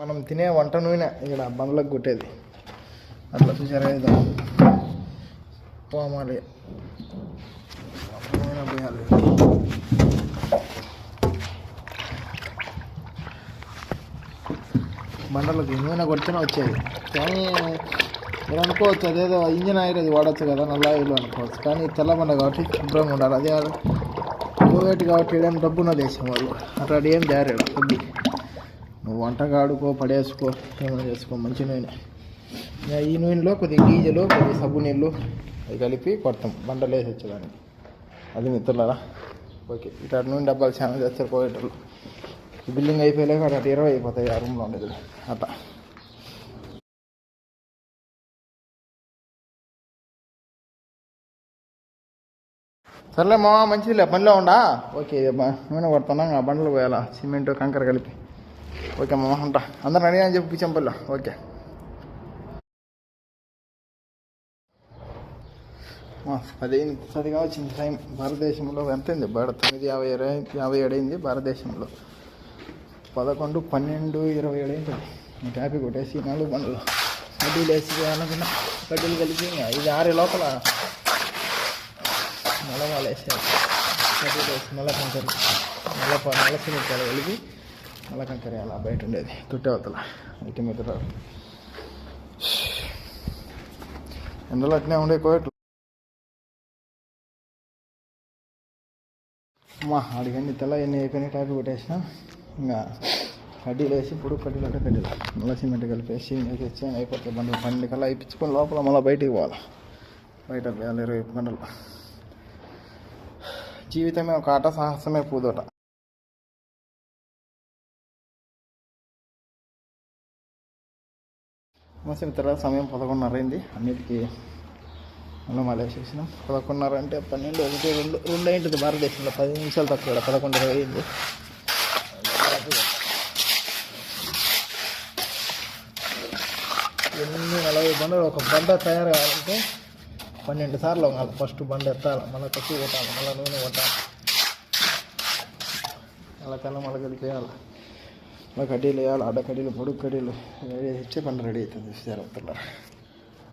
మనం తినే వంట నూనె ఇక్కడ బండ్లకు కొట్టేది అట్లా చూసారా, ఏదో పోమాలి నూనె పోయాలి. బండలకి నూనె కొడితేనే వచ్చేది. కానీ మీరు అనుకోవచ్చు అదేదో ఇంజిన్ ఆయిల్ అది వాడచ్చు కదా, నల్ల ఆయిల్ అనుకోవచ్చు. కానీ తెల్ల బండ కాబట్టి శుభ్రంగా ఉండాలి. అదే కోవేటి కాబట్టి ఏం డబ్బున్న దేశం వాళ్ళు అట్లా ఏం తయారాడు కొద్ది. నువ్వు వంటగా ఆడుకో, పడేసుకో, ఏమైనా చేసుకో, మంచి నూనె. ఈ నూనెలో కొద్దిగా డీజిల్, కొద్దిగా సబ్బు నీళ్ళు అది కలిపి కొడతాం బండలు వేసి వచ్చేదానికి. అది మిత్రులరా. ఓకే, ఇట్లా నూనె డబ్బాలు చాలా చేస్తారు కోవేటర్లు. ఈ బిల్డింగ్ అయిపోయాక అటు 20 అయిపోతాయి ఆ రూమ్లో ఉండేది అట్లా. సర్లే మామ, మంచిదిలే, పనిలో ఉండా. ఓకే, నూనె కొడుతున్నాం, ఆ బండలు పోయాలా, సిమెంట్ కంకర కలిపి. ఓకే మామ, ఉంటా. అందరిని అడిగా అని చెప్పి చెంపల్లో. ఓకే 10:10గా వచ్చింది టైం. భారతదేశంలో ఎంతైంది? 9:57 అయింది. భారతదేశంలో 11, 12, 27 అయింది. ట్యాపీ కొట్టేసి 4 బండ్లు కడ్డీలు వేసి అనుకున్న కడ్డీలు కలిపి 5-6 లోపల నల్లవాళ్ళు వేసారు. కడ్డీలు వేసి నల్ల కంకర, నల్ల సిమెంట్ కలిపి నల్ల కంకర అలా బయట ఉండేది తుట్టవతల. ఇటు మిత్రులు ఎండలో అట్నే ఉండే కోయట్లు. అడిగండి తెల్ల ఎన్ని అయిపోయినాయి. ట్యాపీ కొట్టేసిన ఇంకా కడ్డీలు వేసి ఇప్పుడు కడ్డీలు అంటే కడ్డీలు మళ్ళీ సిమెంట్ కలిపేసి వేసి అయిపోతాయి బండ్లు. 12 కల్లా అయిపించుకొని లోపల మళ్ళీ బయటికి పోవాలి. బయట 20 గంటలు. జీవితమే ఒక ఆట, సాహసమే పూదోట. మోసం తర్వాత సమయం 11:30 అయింది. అన్నిటికీ మళ్ళీ వేసేసినాం. 11:30 అంటే 12, 1, 2 అయింటుంది. భారతదేశంలో 10 నిమిషాలు తక్కువ. 11:20 అయింది. 40 బండలు. ఒక బండ తయారు కావాలంటే 12 సార్లు అవ్వాలి. ఫస్ట్ బండ ఎత్తాలి, మళ్ళీ కసి కొట్టాలి, మళ్ళీ నూనె కొట్టాలి, మళ్ళీ మళ్ళీ కలిపేయాలి, మళ్ళీ కడ్డీలు వేయాలి. అడ్డ కడ్డీలు, పొడుగు కడ్డీలు వేసి బండ రెడీ అవుతుంది. చూసారు.